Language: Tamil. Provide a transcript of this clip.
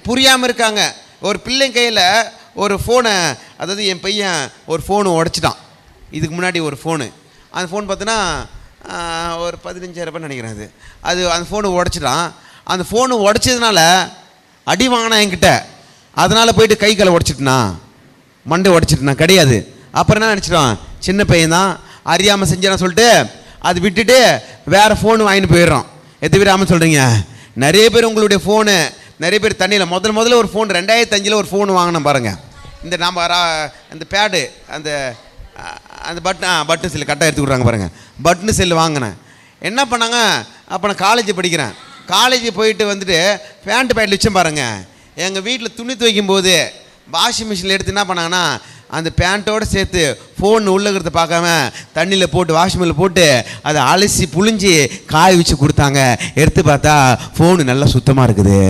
புரியாமல் இருக்காங்க. ஒரு பிள்ளை கையில் ஒரு ஃபோனை, அதாவது என் பையன் ஒரு ஃபோனு உடச்சிட்டான். இதுக்கு முன்னாடி ஒரு ஃபோனு, அந்த ஃபோன் பார்த்தோன்னா ஒரு 15,000 நினைக்கிறேன். அது அந்த ஃபோனு உடச்சிட்டான். அந்த ஃபோனு உடச்சதுனால அடி வாங்கினா என்கிட்ட, அதனால் போயிட்டு கை காலை உடச்சிட்டுனா, மண்டை உடச்சிட்டுனா கிடையாது. அப்புறம் என்ன நினச்சிட்டான், சின்ன பையன் தான் அறியாமல் செஞ்சான்னு சொல்லிட்டு அது விட்டுட்டு வேறு ஃபோனு வாங்கிட்டு போயிடுறான். எத்தனை பேர் ஆமாம் சொல்கிறீங்க? நிறைய பேர் உங்களுடைய ஃபோனு, நிறைய பேர் தண்ணியில் முதல்ல ஒரு ஃபோன் 2005 ஒரு ஃபோன் வாங்கினோம் பாருங்கள். இந்த நம்ம அந்த பேடு, அந்த அந்த பட்டன் செல்லு கரெக்டாக எடுத்து கொடுறாங்க பாருங்கள். பட்டன் செல்லு வாங்கினேன். என்ன பண்ணாங்க, அப்போ நான் காலேஜ் படிக்கிறேன். காலேஜ் போயிட்டு வந்துட்டு பேண்ட் பேட்டில் வச்சேன் பாருங்கள். எங்கள் வீட்டில் துணி துவைக்கும் போது வாஷிங் மிஷினில் எடுத்து என்ன பண்ணாங்கன்னா, அந்த பேண்ட்டோடு சேர்த்து ஃபோன் உள்ளுக்கிறத பார்க்காம தண்ணியில் போட்டு வாஷிங் மிஷினில் போட்டு அதை அலசி புழிஞ்சி காய வச்சு கொடுத்தாங்க. எடுத்து பார்த்தா ஃபோனு நல்லா சுத்தமாக இருக்குது.